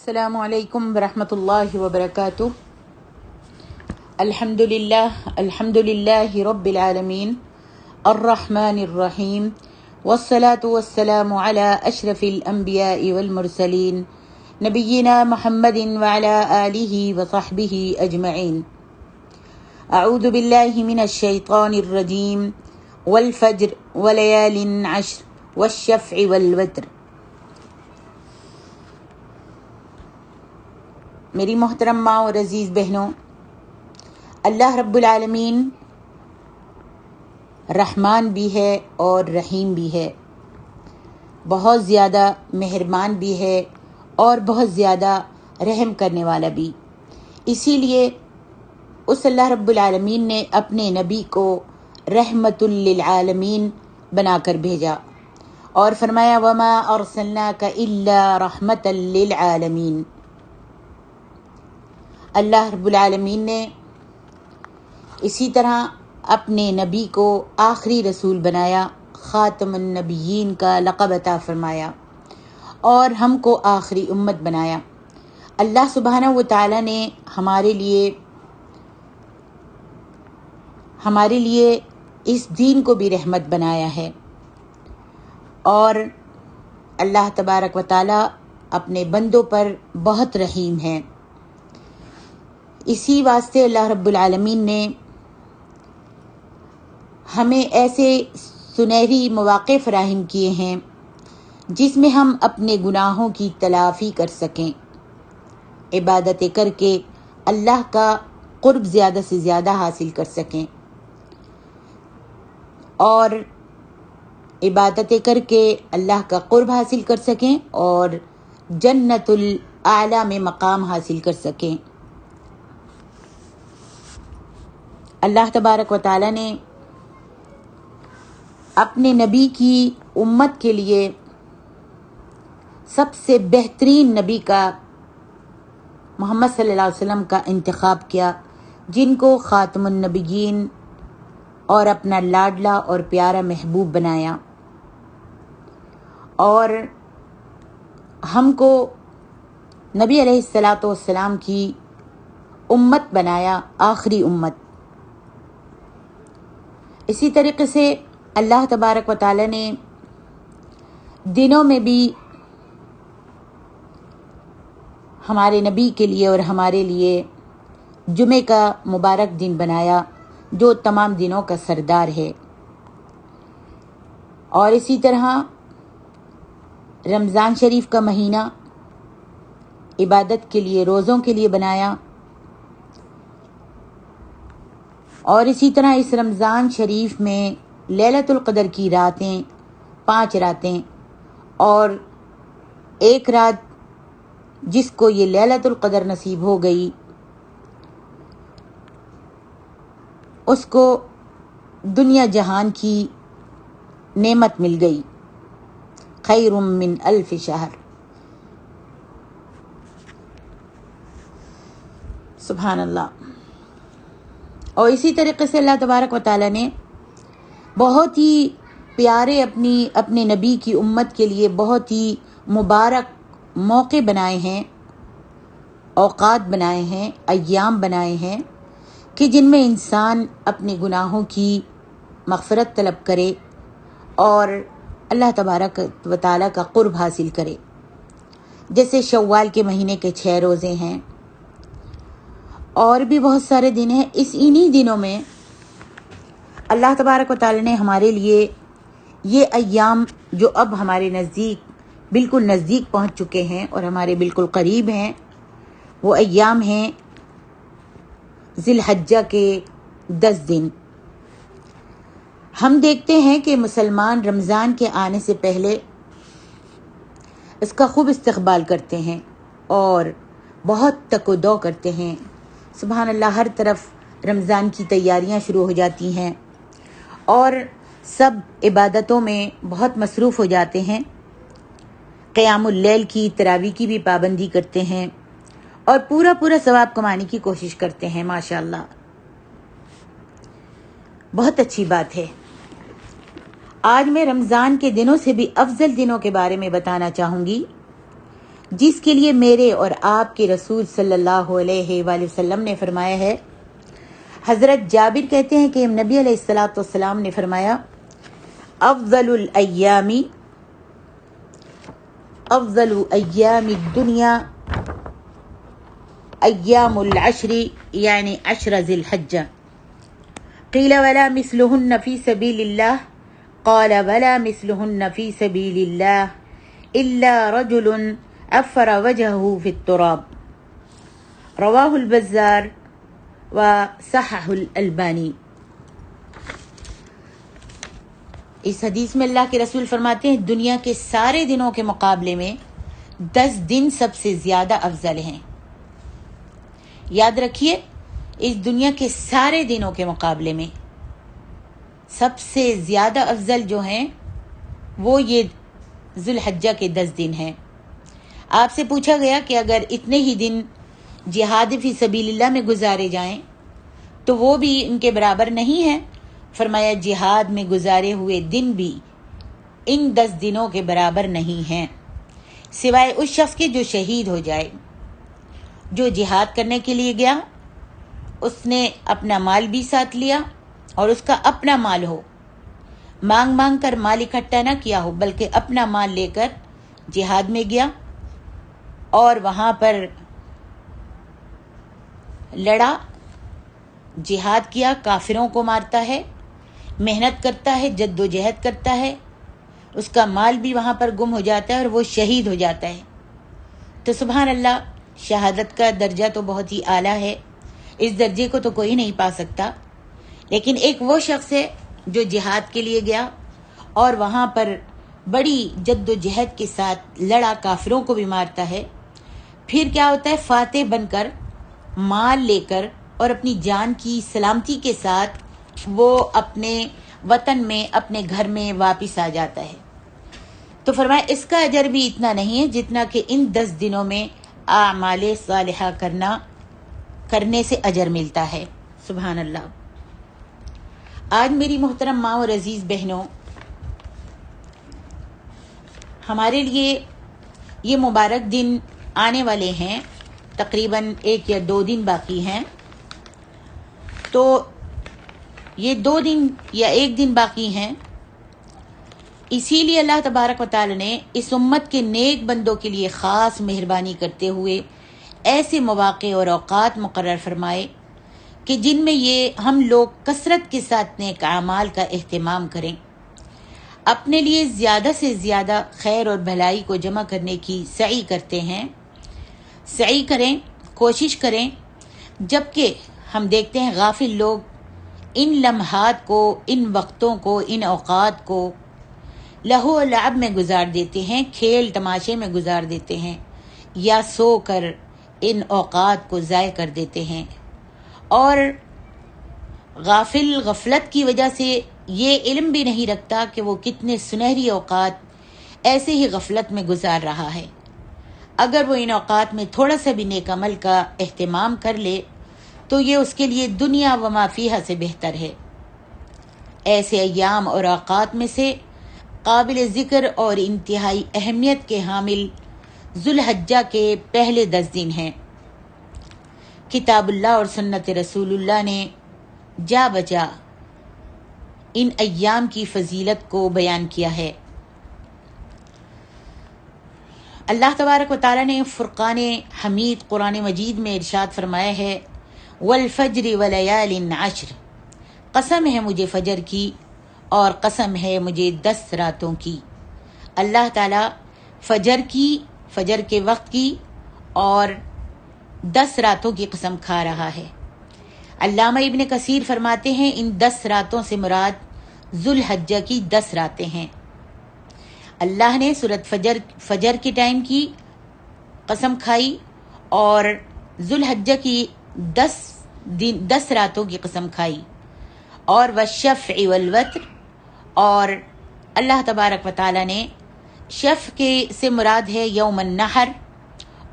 السلام علیکم ورحمۃ اللہ وبرکاتہ۔ الحمد للہ رب العالمین الرحمن الرحیم والصلاة والسلام علی اشرف الانبیاء والمرسلین نبینا محمد وعلی آلہ وصحبہ اجمعین۔ اعوذ باللہ من الشیطان الرجیم والفجر ولیال عشر والشفع والوتر۔ میری محترم ماں اور عزیز بہنوں، اللہ رب العالمین رحمان بھی ہے اور رحیم بھی ہے، بہت زیادہ مہربان بھی ہے اور بہت زیادہ رحم کرنے والا بھی۔ اسی لیے اس اللہ رب العالمین نے اپنے نبی کو رحمت للعالمین بنا کر بھیجا اور فرمایا وما ارسلناک الا رحمت للعالمین۔ اللہ رب العالمین نے اسی طرح اپنے نبی کو آخری رسول بنایا، خاتم النبیین کا لقب عطا فرمایا اور ہم کو آخری امت بنایا۔ اللہ سبحانہ و تعالی نے ہمارے لیے اس دین کو بھی رحمت بنایا ہے، اور اللہ تبارک و تعالی اپنے بندوں پر بہت رحیم ہے۔ اسی واسطے اللہ رب العالمین نے ہمیں ایسے سنہری مواقع فراہم کیے ہیں جس میں ہم اپنے گناہوں کی تلافی کر سکیں، عبادتیں کر کے اللہ کا قرب زیادہ سے زیادہ حاصل کر سکیں، اور عبادتیں کر کے اللہ کا قرب حاصل کر سکیں اور جنت الاعلی میں مقام حاصل کر سکیں۔ اللہ تبارک و تعالی نے اپنے نبی کی امت کے لیے سب سے بہترین نبی کا محمد صلی اللہ علیہ وسلم کا انتخاب کیا، جن کو خاتم النبیین اور اپنا لاڈلا اور پیارا محبوب بنایا، اور ہم کو نبی علیہ الصلاۃ والسلام کی امت بنایا، آخری امت۔ اسی طریقے سے اللہ تبارک و تعالی نے دنوں میں بھی ہمارے نبی کے لیے اور ہمارے لیے جمعے کا مبارک دن بنایا، جو تمام دنوں کا سردار ہے، اور اسی طرح رمضان شریف کا مہینہ عبادت کے لیے، روزوں کے لیے بنایا، اور اسی طرح اس رمضان شریف میں لیلۃ القدر کی راتیں 5 راتیں، اور ایک رات جس کو یہ لیلۃ القدر نصیب ہو گئی اس کو دنیا جہان کی نعمت مل گئی، خیر من 1000 شہر۔ سبحان اللہ۔ اور اسی طریقے سے اللہ تبارک و تعالی نے بہت ہی پیارے اپنے نبی کی امت کے لیے بہت ہی مبارک موقع بنائے ہیں، اوقات بنائے ہیں، ایام بنائے ہیں کہ جن میں انسان اپنے گناہوں کی مغفرت طلب کرے اور اللہ تبارک و تعالی کا قرب حاصل کرے۔ جیسے شوال کے مہینے کے 6 روزے ہیں، اور بھی بہت سارے دن ہیں۔ انہی دنوں میں اللہ تبارک و تعالی نے ہمارے لیے یہ ایام جو اب ہمارے بالکل نزدیک پہنچ چکے ہیں اور ہمارے بالکل قریب ہیں، وہ ایام ہیں ذی الحجہ کے 10 دن۔ ہم دیکھتے ہیں کہ مسلمان رمضان کے آنے سے پہلے اس کا خوب استقبال کرتے ہیں اور بہت تک و دو کرتے ہیں۔ سبحان اللہ، ہر طرف رمضان کی تیاریاں شروع ہو جاتی ہیں اور سب عبادتوں میں بہت مصروف ہو جاتے ہیں، قیام اللیل کی، تراویح کی بھی پابندی کرتے ہیں اور پورا ثواب کمانے کی کوشش کرتے ہیں۔ ماشاءاللہ، بہت اچھی بات ہے۔ آج میں رمضان کے دنوں سے بھی افضل دنوں کے بارے میں بتانا چاہوں گی، جس کے لیے میرے اور آپ کے رسول صلی اللہ علیہ وآلہ وسلم نے فرمایا ہے۔ حضرت جابر کہتے ہیں کہ نبی علیہ الصلاۃ والسلام نے فرمایا، افضل ایام الدنیا ایام العشر یعنی عشر ذی الحجہ، قیل ولا مثلهن فی سبیل اللہ، قال ولا مثلهن فی سبیل اللہ الا رجل عفر وجهه فی التراب، رواہ البزار وصححہ الالبانی۔ اس حدیث میں اللہ کے رسول فرماتے ہیں دنیا کے سارے دنوں کے مقابلے میں 10 دن سب سے زیادہ افضل ہیں۔ یاد رکھیے، اس دنیا کے سارے دنوں کے مقابلے میں سب سے زیادہ افضل جو ہیں وہ یہ ذو الحجہ کے 10 دن ہیں۔ آپ سے پوچھا گیا کہ اگر اتنے ہی دن جہاد فی سبیل اللہ میں گزارے جائیں تو وہ بھی ان کے برابر نہیں ہیں۔ فرمایا جہاد میں گزارے ہوئے دن بھی ان 10 دنوں کے برابر نہیں ہیں، سوائے اس شخص کے جو شہید ہو جائے۔ جو جہاد کرنے کے لیے گیا اس نے اپنا مال بھی ساتھ لیا، اور اس کا اپنا مال ہو، مانگ کر مال اکٹھا نہ کیا ہو، بلکہ اپنا مال لے کر جہاد میں گیا اور وہاں پر لڑا، جہاد کیا، کافروں کو مارتا ہے، محنت کرتا ہے، جد و جہد کرتا ہے، اس کا مال بھی وہاں پر گم ہو جاتا ہے اور وہ شہید ہو جاتا ہے۔ تو سبحان اللہ، شہادت کا درجہ تو بہت ہی اعلیٰ ہے، اس درجے کو تو کوئی نہیں پا سکتا۔ لیکن ایک وہ شخص ہے جو جہاد کے لیے گیا اور وہاں پر بڑی جد و جہد کے ساتھ لڑا، کافروں کو بھی مارتا ہے، پھر کیا ہوتا ہے، فاتح بن کر مال لے کر اور اپنی جان کی سلامتی کے ساتھ وہ اپنے وطن میں، اپنے گھر میں واپس آ جاتا ہے۔ تو فرمایا اس کا اجر بھی اتنا نہیں ہے جتنا کہ ان 10 دنوں میں اعمال صالحہ کرنے سے اجر ملتا ہے۔ سبحان اللہ۔ آج میری محترم ماں اور عزیز بہنوں، ہمارے لیے یہ مبارک دن آنے والے ہیں، تقریباً 1 یا 2 دن باقی ہیں۔ تو یہ 2 دن یا 1 دن باقی ہیں، اسی لیے اللہ تبارک و تعالی نے اس امت کے نیک بندوں کے لیے خاص مہربانی کرتے ہوئے ایسے مواقع اور اوقات مقرر فرمائے کہ جن میں یہ ہم لوگ کثرت کے ساتھ نیک اعمال کا اہتمام کریں، اپنے لیے زیادہ سے زیادہ خیر اور بھلائی کو جمع کرنے کی سعی کرتے ہیں، سعی کریں، کوشش کریں، جبکہ ہم دیکھتے ہیں غافل لوگ ان لمحات کو، ان وقتوں کو، ان اوقات کو لہو و لعب میں گزار دیتے ہیں، کھیل تماشے میں گزار دیتے ہیں، یا سو کر ان اوقات کو ضائع کر دیتے ہیں، اور غفلت کی وجہ سے یہ علم بھی نہیں رکھتا کہ وہ کتنے سنہری اوقات ایسے ہی غفلت میں گزار رہا ہے۔ اگر وہ ان اوقات میں تھوڑا سا بھی نیک عمل کا اہتمام کر لے تو یہ اس کے لیے دنیا و ما فیہا سے بہتر ہے۔ ایسے ایام اور اوقات میں سے قابل ذکر اور انتہائی اہمیت کے حامل ذو الحجہ کے پہلے 10 دن ہیں۔ کتاب اللہ اور سنت رسول اللہ نے جا بجا ان ایام کی فضیلت کو بیان کیا ہے۔ اللہ تبارک و تعالی نے فرقان حمید قرآن مجید میں ارشاد فرمایا ہے، والفجر ولیال عشر، قسم ہے مجھے فجر کی اور قسم ہے مجھے 10 راتوں کی۔ اللہ تعالیٰ فجر کے وقت کی اور 10 راتوں کی قسم کھا رہا ہے۔ علامہ ابن کثیر فرماتے ہیں ان 10 راتوں سے مراد ذو الحجہ کی 10 راتیں ہیں۔ اللہ نے سورۃ فجر کے ٹائم کی قسم کھائی اور ذو الحجہ کی 10 راتوں کی قسم کھائی، اور والشفع والوتر، اور اللہ تبارک و تعالی نے شفع سے مراد ہے یوم النحر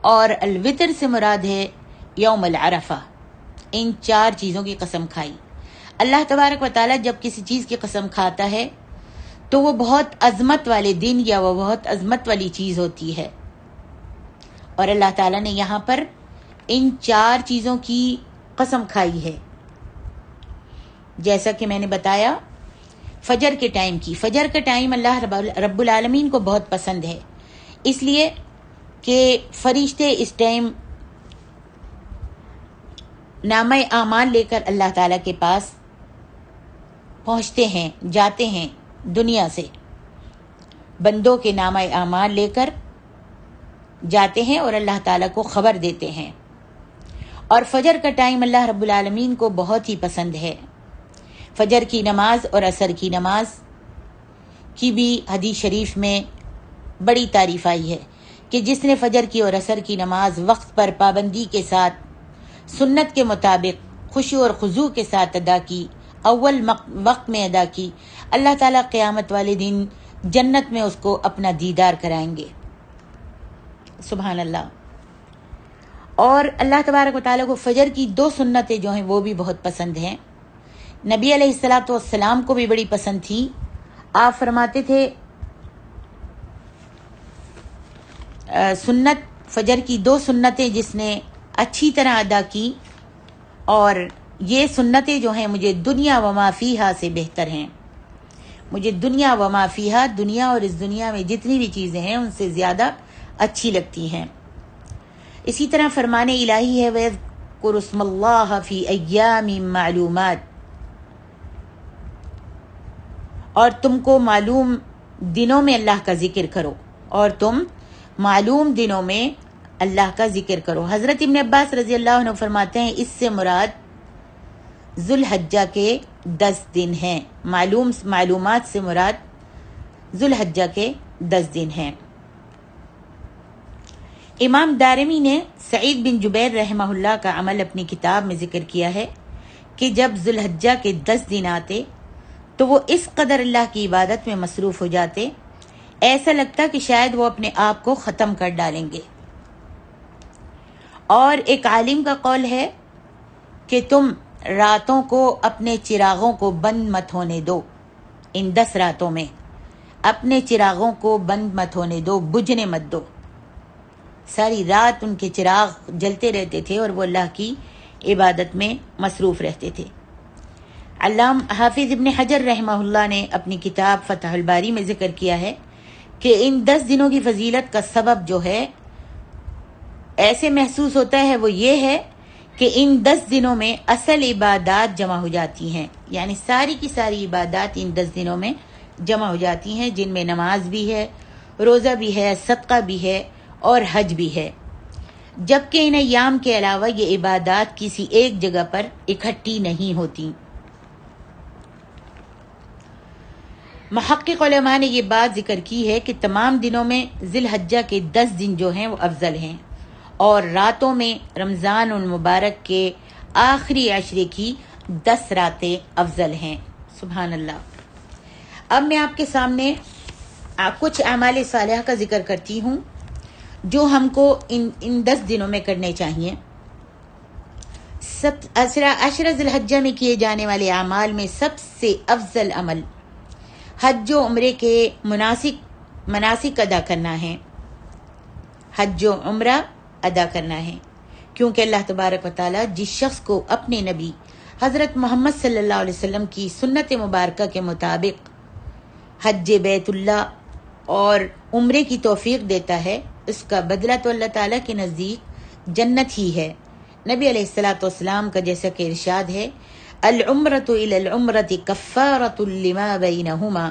اور الوتر سے مراد ہے یوم العرفہ، ان 4 چیزوں کی قسم کھائی۔ اللہ تبارک و تعالی جب کسی چیز کی قسم کھاتا ہے تو وہ بہت عظمت والے دن یا وہ بہت عظمت والی چیز ہوتی ہے۔ اور اللہ تعالیٰ نے یہاں پر ان 4 چیزوں کی قسم کھائی ہے، جیسا کہ میں نے بتایا فجر کے ٹائم کی۔ فجر کا ٹائم اللہ رب العالمین کو بہت پسند ہے، اس لیے کہ فرشتے اس ٹائم نامہ اعمال لے کر اللہ تعالیٰ کے پاس پہنچتے ہیں، جاتے ہیں دنیا سے، بندوں کے نامہ اعمال لے کر جاتے ہیں اور اللہ تعالیٰ کو خبر دیتے ہیں۔ اور فجر کا ٹائم اللہ رب العالمین کو بہت ہی پسند ہے۔ فجر کی نماز اور عصر کی نماز کی بھی حدیث شریف میں بڑی تعریف آئی ہے کہ جس نے فجر کی اور عصر کی نماز وقت پر پابندی کے ساتھ سنت کے مطابق خشوع اور خضوع کے ساتھ ادا کی، اول وقت میں ادا کی، اللہ تعالیٰ قیامت والے دن جنت میں اس کو اپنا دیدار کرائیں گے۔ سبحان اللہ۔ اور اللہ تبارک و تعالیٰ کو فجر کی 2 سنتیں جو ہیں وہ بھی بہت پسند ہیں، نبی علیہ الصلاۃ والسلام کو بھی بڑی پسند تھی۔ آپ فرماتے تھے سنت فجر کی 2 سنتیں جس نے اچھی طرح ادا کی، اور یہ سنتیں جو ہیں مجھے دنیا و ما فیہا سے بہتر ہیں، مجھے دنیا و ما فیہا، دنیا اور اس دنیا میں جتنی بھی چیزیں ہیں ان سے زیادہ اچھی لگتی ہیں۔ اسی طرح فرمان الہی ہے وَيَذْكُرُ اسْمَ اللَّهَ فِي أَيَّامٍ مَّعْلُومَاتٍ، اور تم کو معلوم دنوں میں اللہ کا ذکر کرو، اور تم معلوم دنوں میں اللہ کا ذکر کرو۔ حضرت ابن عباس رضی اللہ عنہ فرماتے ہیں اس سے مراد ذوالحجہ کے 10 دن ہیں، معلومات سے مراد ذوالحجہ کے 10 دن ہیں۔ امام دارمی نے سعید بن جبیر رحمہ اللہ کا عمل اپنی کتاب میں ذکر کیا ہے کہ جب ذوالحجہ کے 10 دن آتے تو وہ اس قدر اللہ کی عبادت میں مصروف ہو جاتے، ایسا لگتا کہ شاید وہ اپنے آپ کو ختم کر ڈالیں گے۔ اور ایک عالم کا قول ہے کہ تم راتوں کو اپنے چراغوں کو بند مت ہونے دو، ان 10 راتوں میں اپنے چراغوں کو بند مت ہونے دو، بجھنے مت دو۔ ساری رات ان کے چراغ جلتے رہتے تھے اور وہ اللہ کی عبادت میں مصروف رہتے تھے۔ علامہ حافظ ابن حجر رحمہ اللہ نے اپنی کتاب فتح الباری میں ذکر کیا ہے کہ ان 10 دنوں کی فضیلت کا سبب جو ہے ایسے محسوس ہوتا ہے وہ یہ ہے کہ ان 10 دنوں میں اصل عبادات جمع ہو جاتی ہیں، یعنی ساری کی ساری عبادات ان 10 دنوں میں جمع ہو جاتی ہیں، جن میں نماز بھی ہے، روزہ بھی ہے، صدقہ بھی ہے اور حج بھی ہے، جبکہ ان ایام کے علاوہ یہ عبادات کسی ایک جگہ پر اکٹھی نہیں ہوتی۔ محقق علماء نے یہ بات ذکر کی ہے کہ تمام دنوں میں ذی الحجہ کے 10 دن جو ہیں وہ افضل ہیں، اور راتوں میں رمضان المبارک کے آخری عشرے کی 10 راتیں افضل ہیں۔ سبحان اللہ۔ اب میں آپ کے سامنے کچھ اعمال صالحہ کا ذکر کرتی ہوں جو ہم کو ان 10 دنوں میں کرنے چاہیے۔ عشرہ ذی الحجہ میں کیے جانے والے اعمال میں سب سے افضل عمل حج و عمرے کے مناسک ادا کرنا ہے، حج و عمرہ ادا کرنا ہے، کیونکہ اللہ تبارک و تعالیٰ جس شخص کو اپنے نبی حضرت محمد صلی اللہ علیہ وسلم کی سنت مبارکہ کے مطابق حج بیت اللہ اور عمرے کی توفیق دیتا ہے، اس کا بدلہ تو اللہ تعالیٰ کے نزدیک جنت ہی ہے۔ نبی علیہ الصلاۃ والسلام کا جیسا کہ ارشاد ہے العمرۃ الی العمرۃ کفارۃ لما بینہما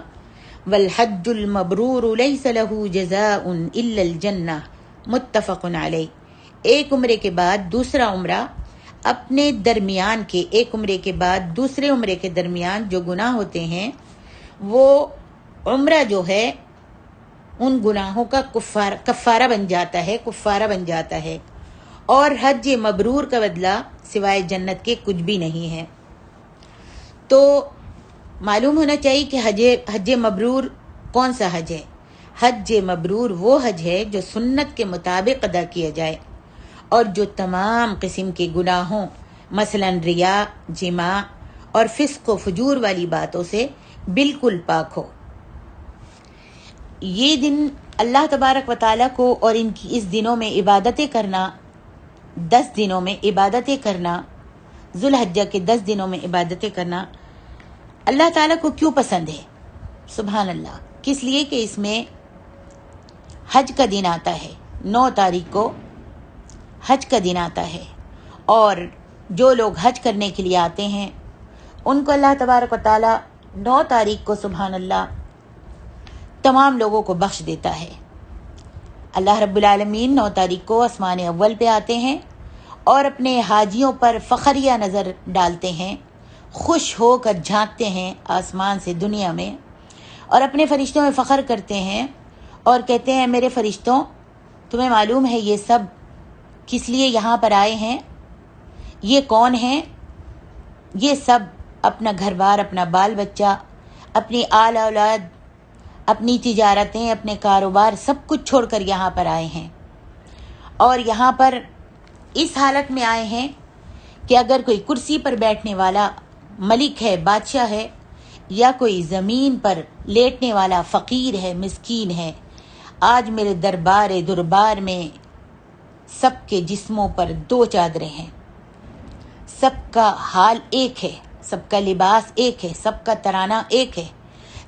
والحج المبرور لیس له جزاء الا الجنہ، متفق علیہ۔ ایک عمرے کے بعد دوسرا عمرہ اپنے درمیان کے، ایک عمرے کے بعد دوسرے عمرے کے درمیان جو گناہ ہوتے ہیں وہ عمرہ جو ہے ان گناہوں کا کفارہ بن جاتا ہے، اور حج مبرور کا بدلہ سوائے جنت کے کچھ بھی نہیں ہے۔ تو معلوم ہونا چاہیے کہ حج مبرور کون سا حج ہے۔ حج مبرور وہ حج ہے جو سنت کے مطابق ادا کیا جائے اور جو تمام قسم کے گناہوں مثلا ریا، جماع اور فسق و فجور والی باتوں سے بالکل پاک ہو۔ یہ دن اللہ تبارک و تعالیٰ کو اور ان کی اس دنوں میں عبادتیں کرنا، 10 دنوں میں عبادتیں کرنا، ذوالحجہ کے 10 دنوں میں عبادتیں کرنا اللہ تعالیٰ کو کیوں پسند ہے؟ سبحان اللہ، کس لیے کہ اس میں حج کا دن آتا ہے، 9 تاریخ کو حج کا دن آتا ہے، اور جو لوگ حج کرنے کے لیے آتے ہیں ان کو اللہ تبارک و تعالیٰ 9 تاریخ کو سبحان اللہ تمام لوگوں کو بخش دیتا ہے۔ اللہ رب العالمین 9 تاریخ کو آسمان اول پہ آتے ہیں اور اپنے حاجیوں پر فخریہ نظر ڈالتے ہیں، خوش ہو کر جھانکتے ہیں آسمان سے دنیا میں، اور اپنے فرشتوں میں فخر کرتے ہیں اور کہتے ہیں میرے فرشتوں، تمہیں معلوم ہے یہ سب کس لیے یہاں پر آئے ہیں؟ یہ کون ہیں؟ یہ سب اپنا گھر بار، اپنا بال بچہ، اپنی آل اولاد، اپنی تجارتیں، اپنے کاروبار سب کچھ چھوڑ کر یہاں پر آئے ہیں، اور یہاں پر اس حالت میں آئے ہیں کہ اگر کوئی کرسی پر بیٹھنے والا ملک ہے، بادشاہ ہے، یا کوئی زمین پر لیٹنے والا فقیر ہے، مسکین ہے، آج میرے دربار میں سب کے جسموں پر 2 چادریں ہیں، سب کا حال ایک ہے، سب کا لباس ایک ہے، سب کا ترانہ ایک ہے،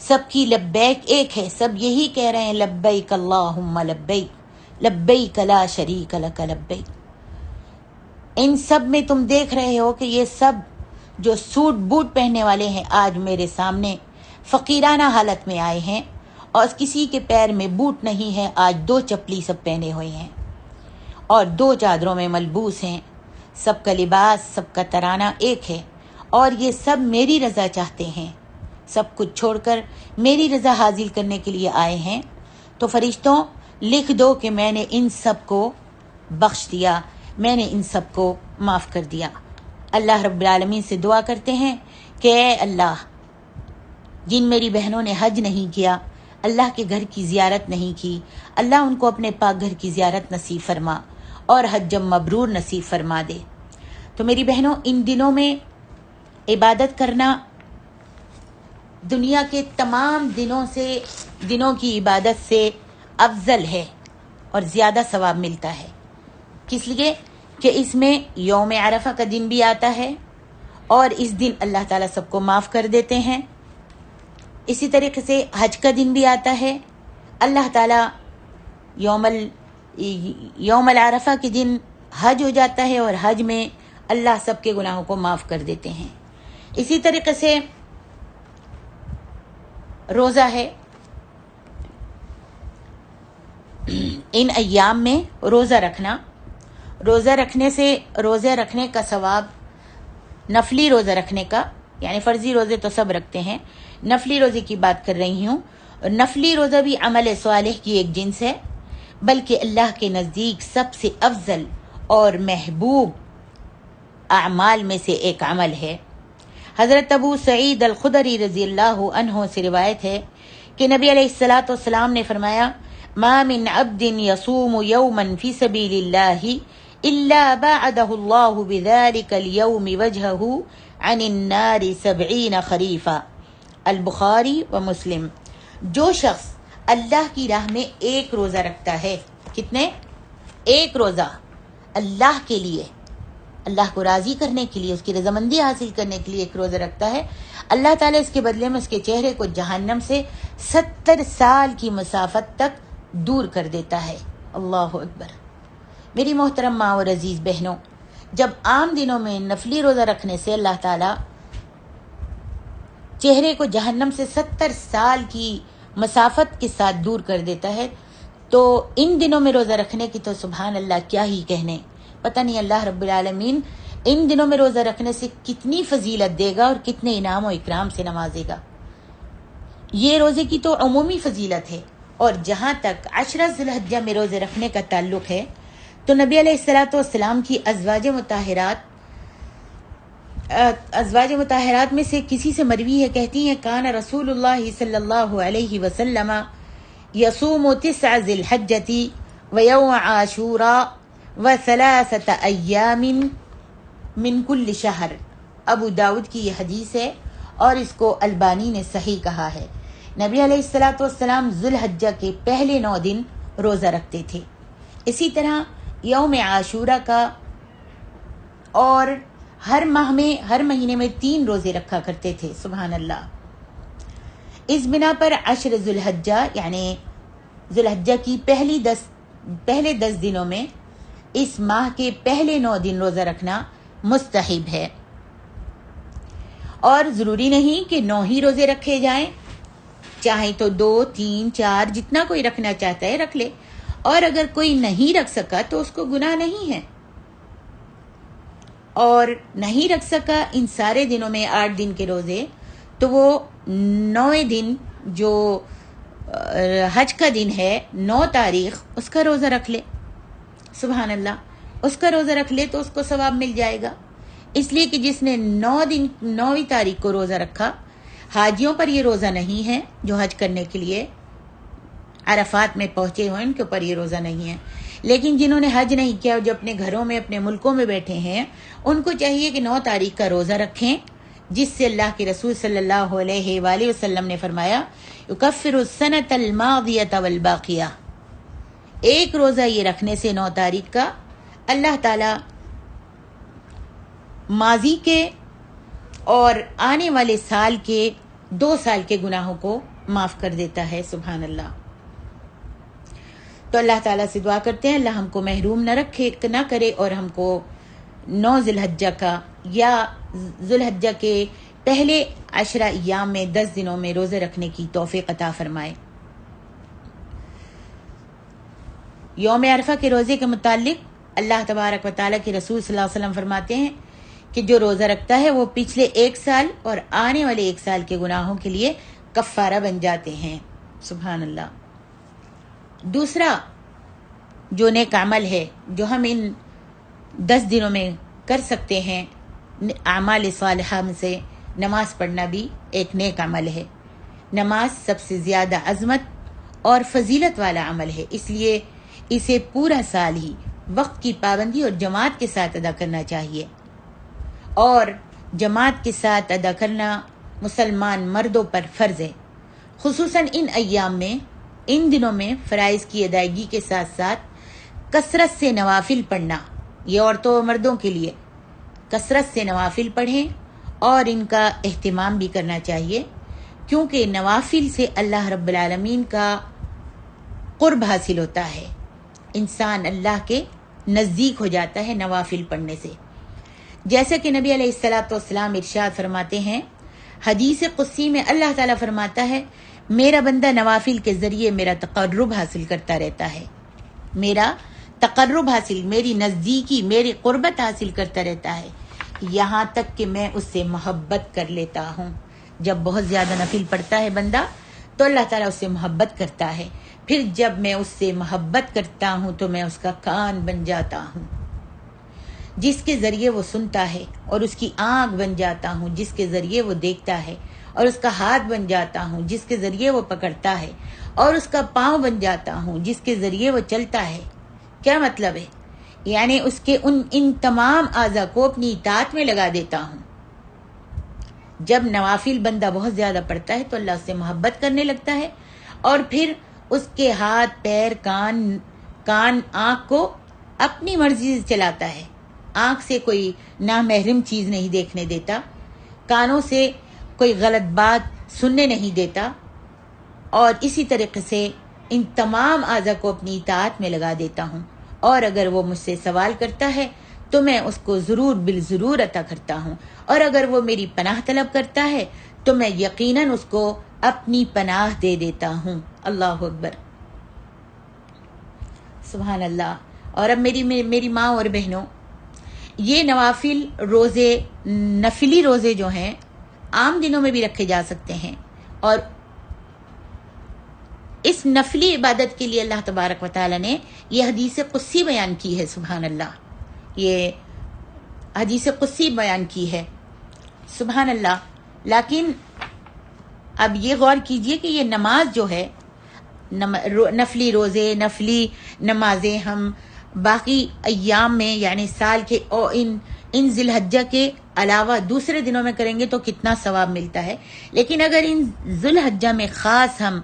سب کی لبیک ایک ہے، سب یہی کہہ رہے ہیں لبیک اللہم لبیک لبیک لا شریک لک لبیک۔ ان سب میں تم دیکھ رہے ہو کہ یہ سب جو سوٹ بوٹ پہننے والے ہیں آج میرے سامنے فقیرانہ حالت میں آئے ہیں، اور کسی کے پیر میں بوٹ نہیں ہے، آج 2 چپلی سب پہنے ہوئے ہیں اور 2 چادروں میں ملبوس ہیں، سب کا لباس، سب کا ترانہ ایک ہے، اور یہ سب میری رضا چاہتے ہیں، سب کچھ چھوڑ کر میری رضا حاصل کرنے کے لیے آئے ہیں۔ تو فرشتوں لکھ دو کہ میں نے ان سب کو بخش دیا، میں نے ان سب کو معاف کر دیا۔ اللہ رب العالمین سے دعا کرتے ہیں کہ اے اللہ، جن میری بہنوں نے حج نہیں کیا، اللہ کے گھر کی زیارت نہیں کی، اللہ ان کو اپنے پاک گھر کی زیارت نصیب فرما اور حج مبرور نصیب فرما دے۔ تو میری بہنوں، ان دنوں میں عبادت کرنا دنیا کے تمام دنوں کی عبادت سے افضل ہے اور زیادہ ثواب ملتا ہے۔ کس لیے کہ اس میں یوم عرفہ کا دن بھی آتا ہے، اور اس دن اللہ تعالیٰ سب کو معاف کر دیتے ہیں۔ اسی طریقے سے حج کا دن بھی آتا ہے، اللہ تعالیٰ یوم العرفہ کے دن حج ہو جاتا ہے، اور حج میں اللہ سب کے گناہوں کو معاف کر دیتے ہیں۔ اسی طریقے سے روزہ ہے، ان ایام میں روزہ رکھنے کا ثواب، نفلی روزہ رکھنے کا، یعنی فرضی روزے تو سب رکھتے ہیں، نفلی روزے کی بات کر رہی ہوں۔ نفلی روزہ بھی عمل صالح کی ایک جنس ہے، بلکہ اللہ کے نزدیک سب سے افضل اور محبوب اعمال میں سے ایک عمل ہے۔ حضرت ابو سعید الخدری رضی اللہ عنہ سے روایت ہے کہ نبی علیہ الصلاۃ والسلام نے فرمایا، ما من عبد يصوم يوما في سبيل الله الا باعده الله بذلك اليوم وجهه عن النار 70 خريفا، البخاری و مسلم۔ جو شخص اللہ کی راہ میں ایک روزہ رکھتا ہے، کتنے؟ ایک روزہ اللہ کے لیے، اللہ کو راضی کرنے کے لیے، اس کی رضامندی حاصل کرنے کے لیے ایک روزہ رکھتا ہے، اللہ تعالیٰ اس کے بدلے میں اس کے چہرے کو جہنم سے 70 سال کی مسافت تک دور کر دیتا ہے۔ اللہ اکبر۔ میری محترم ماں اور عزیز بہنوں، جب عام دنوں میں نفلی روزہ رکھنے سے اللہ تعالیٰ چہرے کو جہنم سے 70 سال کی مسافت کے ساتھ دور کر دیتا ہے، تو ان دنوں میں روزہ رکھنے کی تو سبحان اللہ کیا ہی کہنے۔ پتہ نہیں اللہ رب العالمین ان دنوں میں روزہ رکھنے سے کتنی فضیلت دے گا اور کتنے انعام و اکرام سے نوازے گا۔ یہ روزے کی تو عمومی فضیلت ہے، اور جہاں تک 10 ذوالحجہ میں روزے رکھنے کا تعلق ہے تو نبی علیہ الصلاۃ والسلام کی ازواج مطہرات میں سے کسی سے مروی ہے، کہتی ہیں کان رسول اللہ صلی اللہ علیہ وسلم یصوم 9 ذی الحجۃ ویوم عاشوراء و3 ایام من کل شہر۔ ابو داؤد کی یہ حدیث ہے، اور اس کو البانی نے صحیح کہا ہے نبی علیہ الصلوۃ والسلام ذوالحجہ کے پہلے 9 دن روزہ رکھتے تھے. اسی طرح یوم عاشورہ کا، اور ہر مہینے میں 3 روزے رکھا کرتے تھے. سبحان اللہ. اس بنا پر عشر ذوالحجہ یعنی ذوالحجہ کی پہلے 10 دنوں میں اس ماہ کے پہلے 9 دن روزہ رکھنا مستحب ہے. اور ضروری نہیں کہ 9 ہی روزے رکھے جائیں، چاہے تو 2 3 4 جتنا کوئی رکھنا چاہتا ہے رکھ لے. اور اگر کوئی نہیں رکھ سکا تو اس کو گناہ نہیں ہے. اور نہیں رکھ سکا ان سارے دنوں میں 8 دن کے روزے، تو وہ 9ویں دن جو حج کا دن ہے 9 تاریخ، اس کا روزہ رکھ لے. سبحان اللہ. اس کا روزہ رکھ لے تو اس کو ثواب مل جائے گا. اس لیے کہ جس نے 9ویں تاریخ کو روزہ رکھا، حاجیوں پر یہ روزہ نہیں ہے جو حج کرنے کے لیے عرفات میں پہنچے ہوئے، ان کے اوپر یہ روزہ نہیں ہے. لیکن جنہوں نے حج نہیں کیا اور جو اپنے گھروں میں اپنے ملکوں میں بیٹھے ہیں، ان کو چاہیے کہ 9 تاریخ کا روزہ رکھیں، جس سے اللہ کے رسول صلی اللہ علیہ وآلہ وسلم نے فرمایا یکفر السنۃ الماضیۃ والباقیہ. ایک روزہ یہ رکھنے سے 9 تاریخ کا اللہ تعالی ماضی کے اور آنے والے سال کے 2 سال کے گناہوں کو معاف کر دیتا ہے. سبحان اللہ. تو اللہ تعالیٰ سے دعا کرتے ہیں اللہ ہم کو محروم نہ کرے، اور ہم کو 9 ذوالحجہ کا یا ذوالحجہ کے پہلے 10 ایام میں 10 دنوں میں روزے رکھنے کی توفیق عطا فرمائے. یوم عرفہ کے روزے کے متعلق اللہ تبارک و تعالیٰ کے رسول صلی اللہ علیہ وسلم فرماتے ہیں کہ جو روزہ رکھتا ہے وہ پچھلے 1 سال اور آنے والے 1 سال کے گناہوں کے لیے کفارہ بن جاتے ہیں. سبحان اللہ. دوسرا جو نیک عمل ہے جو ہم ان 10 دنوں میں کر سکتے ہیں، اعمال صالحہ میں سے نماز پڑھنا بھی ایک نیک عمل ہے. نماز سب سے زیادہ عظمت اور فضیلت والا عمل ہے، اس لیے اسے پورا سال ہی وقت کی پابندی اور جماعت کے ساتھ ادا کرنا چاہیے. اور جماعت کے ساتھ ادا کرنا مسلمان مردوں پر فرض ہے، خصوصاً ان ایام میں، ان دنوں میں فرائض کی ادائیگی کے ساتھ ساتھ کثرت سے نوافل پڑھنا. یہ عورتوں و مردوں کے لیے کثرت سے نوافل پڑھیں اور ان کا اہتمام بھی کرنا چاہیے، کیونکہ نوافل سے اللہ رب العالمین کا قرب حاصل ہوتا ہے. انسان اللہ کے نزدیک ہو جاتا ہے نوافل پڑھنے سے. جیسا کہ نبی علیہ الصلوۃ والسلام ارشاد فرماتے ہیں، حدیث قدسی میں اللہ تعالیٰ فرماتا ہے میرا بندہ نوافل کے ذریعے میرا تقرب حاصل کرتا رہتا ہے، میرا تقرب حاصل، میری نزدیکی، میری قربت حاصل کرتا رہتا ہے، یہاں تک کہ میں اس سے محبت کر لیتا ہوں. جب بہت زیادہ نفل پڑھتا ہے بندہ تو اللہ تعالیٰ اس سے محبت کرتا ہے. پھر جب میں اس سے محبت کرتا ہوں تو میں اس کا کان بن جاتا ہوں جس کے ذریعے وہ سنتا ہے، اور اس کی آنکھ بن جاتا ہوں جس کے ذریعے وہ دیکھتا ہے، اور اس کا ہاتھ بن جاتا ہوں جس کے ذریعے وہ پکڑتا ہے، اور اس کا پاؤں بن جاتا ہوں جس کے ذریعے وہ چلتا ہے. کیا مطلب ہے؟ یعنی اس کے ان تمام اعضاء کو اپنی اطاعت میں لگا دیتا ہوں. جب نوافل بندہ بہت زیادہ پڑھتا ہے تو اللہ اس سے محبت کرنے لگتا ہے، اور پھر اس کے ہاتھ، پیر، کان، آنکھ کو اپنی مرضی سے چلاتا ہے. آنکھ سے کوئی نامحرم چیز نہیں دیکھنے دیتا، کانوں سے کوئی غلط بات سننے نہیں دیتا، اور اسی طریقے سے ان تمام اعضاء کو اپنی اطاعت میں لگا دیتا ہوں. اور اگر وہ مجھ سے سوال کرتا ہے تو میں اس کو ضرور بالضرور عطا کرتا ہوں، اور اگر وہ میری پناہ طلب کرتا ہے تو میں یقیناً اس کو اپنی پناہ دے دیتا ہوں. اللہ اکبر. سبحان اللہ. اور اب میری ماں اور بہنوں، یہ نوافل روزے، نفلی روزے جو ہیں عام دنوں میں بھی رکھے جا سکتے ہیں، اور اس نفلی عبادت کے لیے اللہ تبارک و تعالیٰ نے یہ حدیث قدسی بیان کی ہے. سبحان اللہ. یہ حدیث قدسی بیان کی ہے. سبحان اللہ. لیکن اب یہ غور کیجئے کہ یہ نماز جو ہے، نفلی روزے، نفلی نمازیں ہم باقی ایام میں، یعنی سال کے ان ذی الحجہ کے علاوہ دوسرے دنوں میں کریں گے تو کتنا ثواب ملتا ہے. لیکن اگر ان ذوالحجہ میں خاص ہم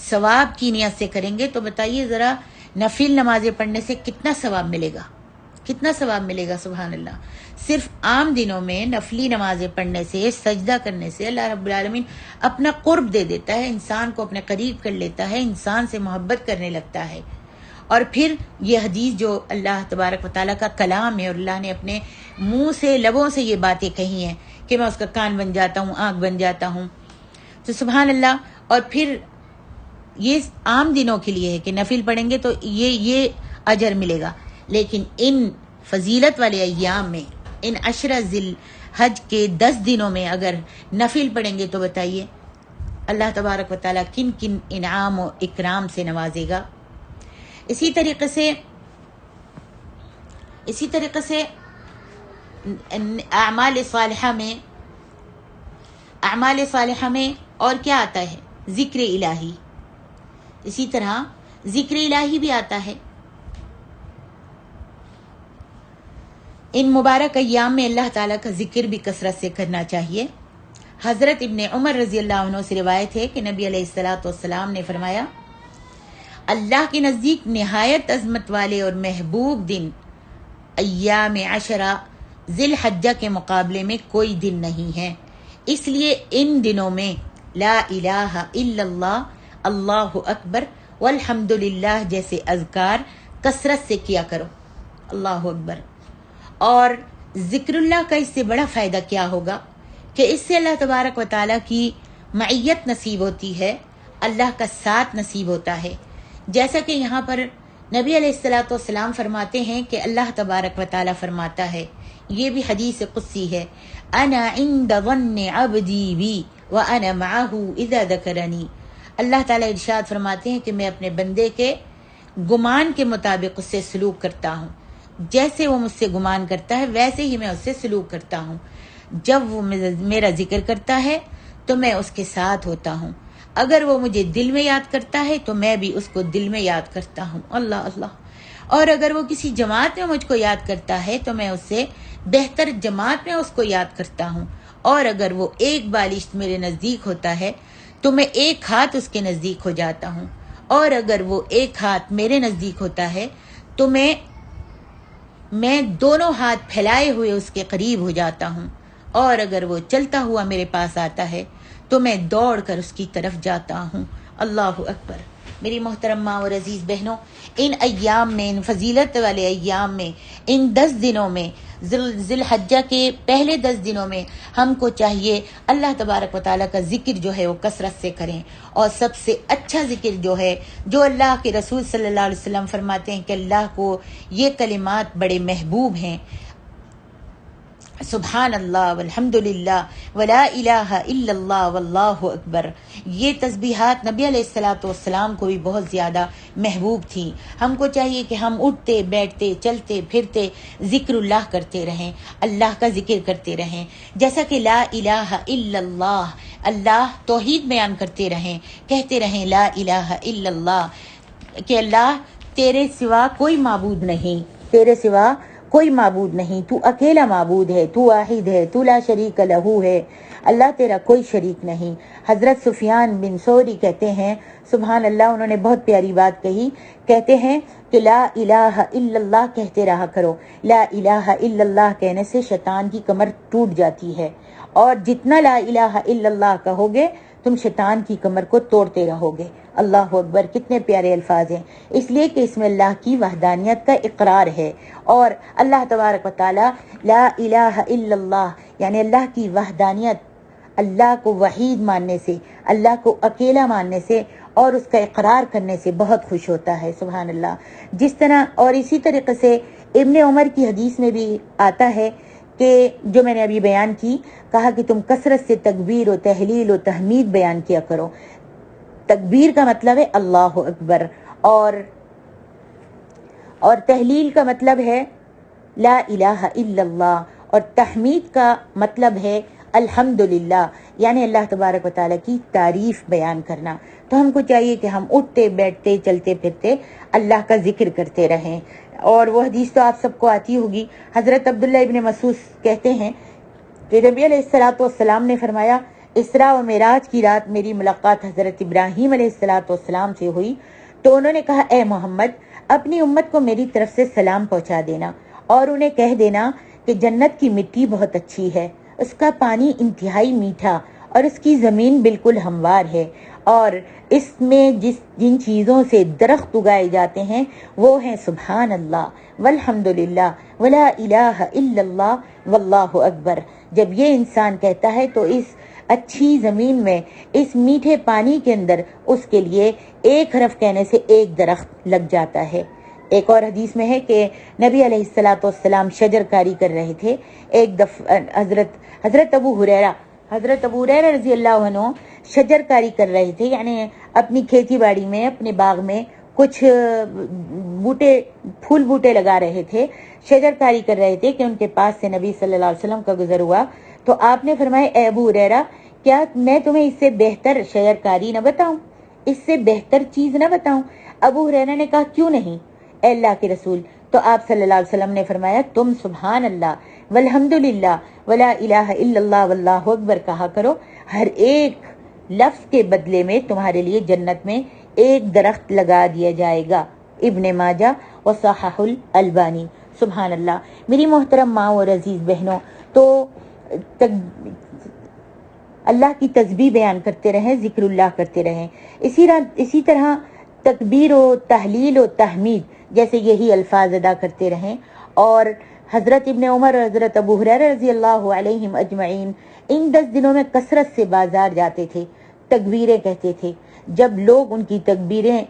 ثواب کی نیت سے کریں گے تو بتائیے ذرا نفل نمازیں پڑھنے سے کتنا ثواب ملے گا, کتنا ثواب ملے گا. سبحان اللہ. صرف عام دنوں میں نفلی نمازیں پڑھنے سے, سجدہ کرنے سے اللہ رب العالمین اپنا قرب دے دیتا ہے, انسان کو اپنے قریب کر لیتا ہے, انسان سے محبت کرنے لگتا ہے. اور پھر یہ حدیث جو اللہ تبارک و تعالیٰ کا کلام ہے اور اللہ نے اپنے منہ سے لبوں سے یہ باتیں کہی ہیں کہ میں اس کا کان بن جاتا ہوں, آنکھ بن جاتا ہوں. تو سبحان اللہ. اور پھر یہ عام دنوں کے لیے ہے کہ نفل پڑھیں گے تو یہ اجر ملے گا. لیکن ان فضیلت والے ایام میں, ان 10 ذی الحج کے 10 دنوں میں اگر نفل پڑھیں گے تو بتائیے اللہ تبارک و تعالیٰ کن کن انعام و اکرام سے نوازے گا. اسی طریقے سے اعمال صالحہ میں اور کیا آتا ہے؟ ذکر الہی. اسی طرح ذکر الہی بھی آتا ہے. ان مبارک ایام میں اللہ تعالیٰ کا ذکر بھی کثرت سے کرنا چاہیے. حضرت ابن عمر رضی اللہ عنہ سے روایت ہے کہ نبی علیہ الصلوۃ والسلام نے فرمایا, اللہ کے نزدیک نہایت عظمت والے اور محبوب دن ایام 10 ذی الحجہ کے مقابلے میں کوئی دن نہیں ہے. اس لیے ان دنوں میں لا الہ الا اللہ, اللہ اکبر والحمد للہ جیسے اذکار کثرت سے کیا کرو. اللہ اکبر. اور ذکر اللہ کا اس سے بڑا فائدہ کیا ہوگا کہ اس سے اللہ تبارک و تعالیٰ کی معیت نصیب ہوتی ہے, اللہ کا ساتھ نصیب ہوتا ہے. جیسا کہ یہاں پر نبی علیہ الصلوۃ والسلام فرماتے ہیں کہ اللہ تبارک و تعالیٰ فرماتا ہے, یہ بھی حدیث قدسی ہے, انا عند ظن عبدی بی وانا معہ اذا ذکرنی. اللہ تعالیٰ ارشاد فرماتے ہیں کہ میں اپنے بندے کے گمان کے مطابق اس سے سلوک کرتا ہوں, جیسے وہ مجھ سے گمان کرتا ہے ویسے ہی میں اس سے سلوک کرتا ہوں. جب وہ میرا ذکر کرتا ہے تو میں اس کے ساتھ ہوتا ہوں, اگر وہ مجھے دل میں یاد کرتا ہے تو میں بھی اس کو دل میں یاد کرتا ہوں. اللہ اللہ. اور اگر وہ کسی جماعت میں مجھ کو یاد کرتا ہے تو میں اس سے بہتر جماعت میں اس کو یاد کرتا ہوں. اور اگر وہ ایک بالشت میرے نزدیک ہوتا ہے تو میں ایک ہاتھ اس کے نزدیک ہو جاتا ہوں, اور اگر وہ ایک ہاتھ میرے نزدیک ہوتا ہے تو میں دونوں ہاتھ پھیلائے ہوئے اس کے قریب ہو جاتا ہوں, اور اگر وہ چلتا ہوا میرے پاس آتا ہے تو میں دوڑ کر اس کی طرف جاتا ہوں. اللہ اکبر. میری محترم ماں اور عزیز بہنوں, ان ایام میں, ان فضیلت والے ایام میں, ان 10 دنوں میں, ذی الحجہ کے پہلے 10 دنوں میں ہم کو چاہیے اللہ تبارک و تعالیٰ کا ذکر جو ہے وہ کثرت سے کریں. اور سب سے اچھا ذکر جو ہے, جو اللہ کے رسول صلی اللہ علیہ وسلم فرماتے ہیں کہ اللہ کو یہ کلمات بڑے محبوب ہیں, سبحان اللہ والحمد للہ ولا الہ الا اللہ واللہ اکبر. یہ تسبیحات نبی علیہ الصلوۃ والسلام کو بھی بہت زیادہ محبوب تھیں. ہم کو چاہیے کہ ہم اٹھتے بیٹھتے چلتے پھرتے ذکر اللہ کرتے رہیں, اللہ کا ذکر کرتے رہیں. جیسا کہ لا الہ الا اللہ, اللہ توحید بیان کرتے رہیں, کہتے رہیں لا الہ الا اللہ, کہ اللہ تیرے سوا کوئی معبود نہیں, تیرے سوا کوئی معبود نہیں, تو اکیلا معبود ہے, تو واحد ہے, تو لا شریک لہو ہے, اللہ تیرا کوئی شریک نہیں. حضرت سفیان بن ثوری کہتے ہیں, سبحان اللہ, انہوں نے بہت پیاری بات کہی, کہتے ہیں کہ لا الہ الا اللہ کہتے رہا کرو. لا الہ الا اللہ کہنے سے شیطان کی کمر ٹوٹ جاتی ہے, اور جتنا لا الہ الا اللہ کہو گے تم شیطان کی کمر کو توڑتے رہو گے. اللہ اکبر. کتنے پیارے الفاظ ہیں, اس لیے کہ اس میں اللہ کی وحدانیت کا اقرار ہے, اور اللہ تبارک و تعالی لا الہ الا اللہ یعنی اللہ کی وحدانیت, اللہ کو وحید ماننے سے, اللہ کو اکیلا ماننے سے اور اس کا اقرار کرنے سے بہت خوش ہوتا ہے. سبحان اللہ. جس طرح اور اسی طریقے سے ابن عمر کی حدیث میں بھی آتا ہے کہ جو میں نے ابھی بیان کی, کہا کہ تم کثرت سے تکبیر و تحلیل و تحمید بیان کیا کرو. تکبیر کا مطلب ہے اللہ اکبر, اور تحلیل کا مطلب ہے لا الہ الا اللہ, اور تحمید کا مطلب ہے الحمدللہ یعنی اللہ تبارک و تعالیٰ کی تعریف بیان کرنا. تو ہم کو چاہیے کہ ہم اٹھتے بیٹھتے چلتے پھرتے اللہ کا ذکر کرتے رہیں, اور وہ حدیث تو آپ سب کو آتی ہوگی. حضرت عبداللہ ابن مسعود کہتے ہیں کہ نبی علیہ الصلوۃ والسلام نے فرمایا اسراء و معراج کی رات میری ملاقات حضرت ابراہیم علیہ الصلوۃ والسلام سے ہوئی تو انہوں نے کہا اے محمد اپنی امت کو میری طرف سے سلام پہنچا دینا اور انہیں کہہ دینا کہ جنت کی مٹی بہت اچھی ہے, اس کا پانی انتہائی میٹھا اور اس کی زمین بالکل ہموار ہے, اور اس میں جن چیزوں سے درخت اگائے جاتے ہیں وہ ہیں سبحان اللہ والحمد للہ ولا الہ الا اللہ واللہ اکبر. جب یہ انسان کہتا ہے تو اس اچھی زمین میں اس میٹھے پانی کے اندر اس کے لیے ایک حرف کہنے سے ایک درخت لگ جاتا ہے. ایک اور حدیث میں ہے کہ نبی علیہ الصلوۃ والسلام شجر کاری کر رہے تھے. ایک دفعہ حضرت ابو ہریرہ رضی اللہ عنہ شجر کاری کر رہے تھے, یعنی اپنی کھیتی باڑی میں اپنے باغ میں کچھ پھول بوٹے لگا رہے تھے, شجر کاری کر رہے تھے کہ ان کے پاس سے نبی صلی اللہ علیہ وسلم کا گزر ہوا تو آپ نے فرمایا اے ابو ہریرہ کیا میں تمہیں اس سے بہتر شجر کاری نہ بتاؤں, اس سے بہتر چیز نہ بتاؤں؟ ابو ہریرہ نے کہا کیوں نہیں اے اللہ کے رسول. تو آپ صلی اللہ علیہ وسلم نے فرمایا تم سبحان اللہ والحمد للہ ولا الہ الا اللہ واللہ اکبر کہا کرو, ہر ایک لفظ کے بدلے میں تمہارے لیے جنت میں ایک درخت لگا دیا جائے گا. ابن ماجہ وصححہ الالبانی. سبحان اللہ. میری محترم ماں اور عزیز بہنوں, تو اللہ کی تسبیح بیان کرتے رہیں, ذکر اللہ کرتے رہیں. اسی طرح تکبیر و تحلیل و تحمید جیسے یہی الفاظ ادا کرتے رہیں. اور حضرت ابن عمر اور حضرت ابو ہریرہ رضی اللہ علیہم اجمعین ان 10 دنوں میں کثرت سے بازار جاتے تھے, تکبیریں کہتے تھے. جب لوگ ان کی تکبیریں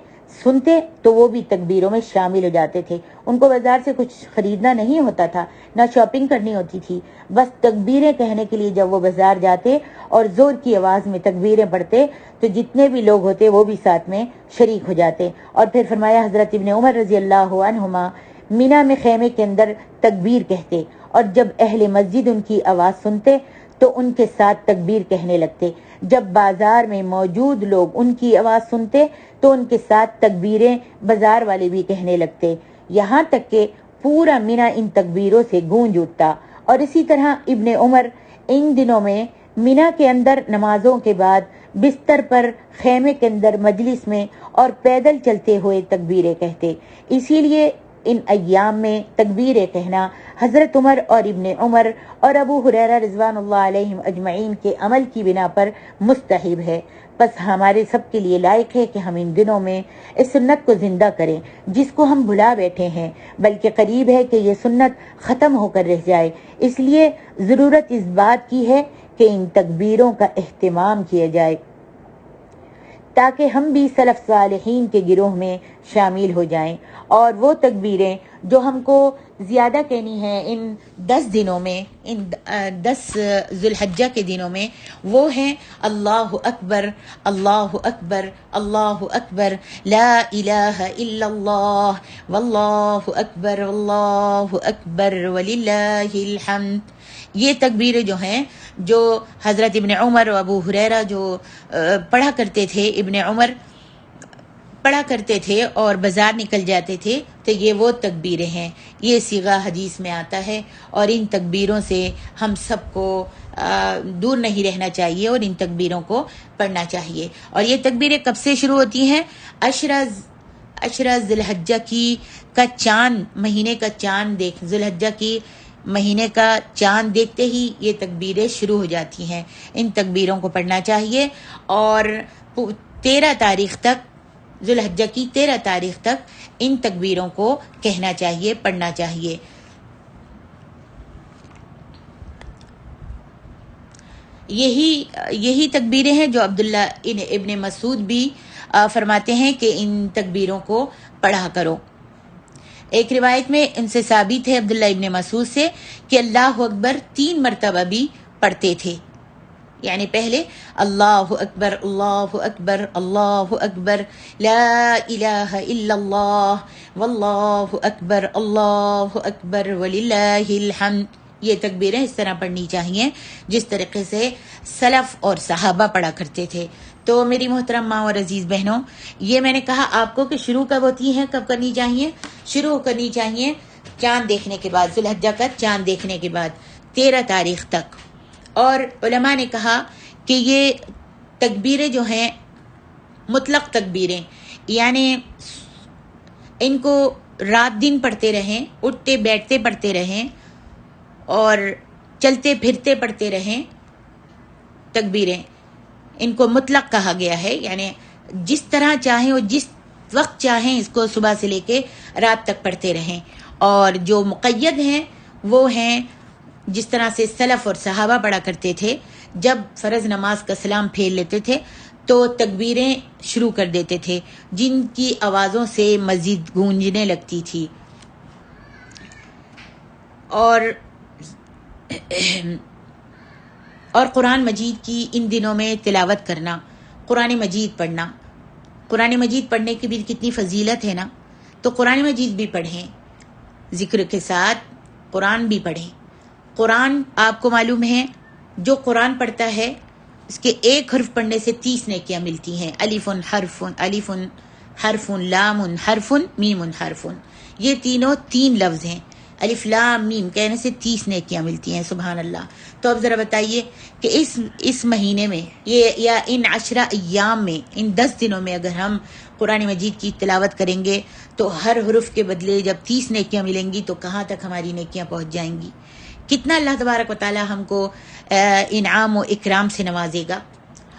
سنتے تو وہ بھی تکبیروں میں شامل ہو جاتے تھے. ان کو بازار سے کچھ خریدنا نہیں ہوتا تھا, نہ شاپنگ کرنی ہوتی تھی, بس تکبیریں کہنے کے لیے جب وہ بازار جاتے اور زور کی آواز میں تکبیریں پڑھتے تو جتنے بھی لوگ ہوتے وہ بھی ساتھ میں شریک ہو جاتے. اور پھر فرمایا حضرت ابن عمر رضی اللہ عنہما مینا میں خیمے کے اندر تکبیر کہتے اور جب اہل مسجد ان کی آواز سنتے تو ان کے ساتھ تکبیر کہنے لگتے. جب بازار میں موجود لوگ ان کی آواز سنتے تو ان کے ساتھ تکبیریں بازار والے بھی کہنے لگتے, یہاں تک کہ پورا مینا ان تکبیروں سے گونج اٹھتا. اور اسی طرح ابن عمر ان دنوں میں مینا کے اندر نمازوں کے بعد بستر پر خیمے کے اندر مجلس میں اور پیدل چلتے ہوئے تکبیریں کہتے. اسی لیے ان ایام میں تکبیریں کہنا حضرت عمر اور ابن عمر اور ابو ہریرہ رضوان اللہ علیہم اجمعین کے عمل کی بنا پر مستحب ہے. بس ہمارے سب کے لیے لائق ہے کہ ہم ان دنوں میں اس سنت کو زندہ کریں جس کو ہم بھلا بیٹھے ہیں, بلکہ قریب ہے کہ یہ سنت ختم ہو کر رہ جائے. اس لیے ضرورت اس بات کی ہے کہ ان تکبیروں کا اہتمام کیا جائے تاکہ ہم بھی سلف صالحین کے گروہ میں شامل ہو جائیں. اور وہ تکبیریں جو ہم کو زیادہ کہنی ہیں ان 10 دنوں میں, ان 10 ذی الحجہ کے دنوں میں, وہ ہیں اللہ اکبر اللہ اکبر اللہ اکبر لا الہ الا اللہ واللہ اکبر اللہ اکبر وللہ الحمد. یہ تکبیریں جو ہیں جو حضرت ابن عمر و ابو ہریرہ جو پڑھا کرتے تھے, ابن عمر پڑھا کرتے تھے اور بازار نکل جاتے تھے, تو یہ وہ تکبیریں ہیں. یہ صیغہ حدیث میں آتا ہے اور ان تکبیروں سے ہم سب کو دور نہیں رہنا چاہیے اور ان تکبیروں کو پڑھنا چاہیے. اور یہ تکبیریں کب سے شروع ہوتی ہیں؟ عشرہ ذی الحجہ کا چاند, مہینے کا چاند ذی الحجہ کی مہینے کا چاند دیکھتے ہی یہ تکبیریں شروع ہو جاتی ہیں. ان تکبیروں کو پڑھنا چاہیے اور 13 تاریخ تک, ذی الحجہ کی 13 تاریخ تک ان تکبیروں کو کہنا چاہیے, پڑھنا چاہیے. یہی تکبیریں ہیں جو عبداللہ ابن مسعود بھی فرماتے ہیں کہ ان تکبیروں کو پڑھا کرو. ایک روایت میں ان سے ثابت ہے عبداللہ ابن مسعود سے کہ اللہ اکبر 3 مرتبہ بھی پڑھتے تھے, یعنی پہلے اللہ اکبر اللہ اکبر اللہ اکبر لا الہ الا اللہ واللہ اکبر اللہ اکبر وللہ الحمد, یہ تکبیریں اس طرح پڑھنی چاہیے جس طریقے سے سلف اور صحابہ پڑھا کرتے تھے۔ تو میری محترم ماں اور عزیز بہنوں، یہ میں نے کہا آپ کو کہ شروع کب ہوتی ہیں، کب کرنی چاہیے؟ شروع کرنی چاہیے چاند دیکھنے کے بعد، ذی الحجہ کا چاند دیکھنے کے بعد 13 تاریخ تک۔ اور علماء نے کہا کہ یہ تکبیریں جو ہیں مطلق تکبیریں، یعنی ان کو رات دن پڑھتے رہیں، اٹھتے بیٹھتے پڑھتے رہیں اور چلتے پھرتے پڑھتے رہیں تکبیریں، ان کو مطلق کہا گیا ہے، یعنی جس طرح چاہیں اور جس وقت چاہیں اس کو صبح سے لے کے رات تک پڑھتے رہیں۔ اور جو مقید ہیں وہ ہیں جس طرح سے سلف اور صحابہ پڑھا کرتے تھے، جب فرض نماز کا سلام پھیر لیتے تھے تو تکبیریں شروع کر دیتے تھے جن کی آوازوں سے مزید گونجنے لگتی تھی۔ اور قرآن مجید کی ان دنوں میں تلاوت کرنا، قرآن مجید پڑھنا، قرآن مجید پڑھنے کی بھی کتنی فضیلت ہے نا، تو قرآن مجید بھی پڑھیں، ذکر کے ساتھ قرآن بھی پڑھیں۔ قرآن آپ کو معلوم ہے جو قرآن پڑھتا ہے اس کے ایک حرف پڑھنے سے 30 نیکیاں ملتی ہیں۔ الف حرف لام حرف میم حرف، یہ تینوں 3 لفظ ہیں، الف لام میم کہنے سے 30 نیکیاں ملتی ہیں، سبحان اللہ۔ تو اب ذرا بتائیے کہ اس مہینے میں یا ان 10 ایام میں، ان 10 دنوں میں اگر ہم قرآن مجید کی تلاوت کریں گے تو ہر حرف کے بدلے جب 30 نیکیاں ملیں گی تو کہاں تک ہماری نیکیاں پہنچ جائیں گی، کتنا اللہ تبارک و تعالی ہم کو انعام و اکرام سے نوازے گا۔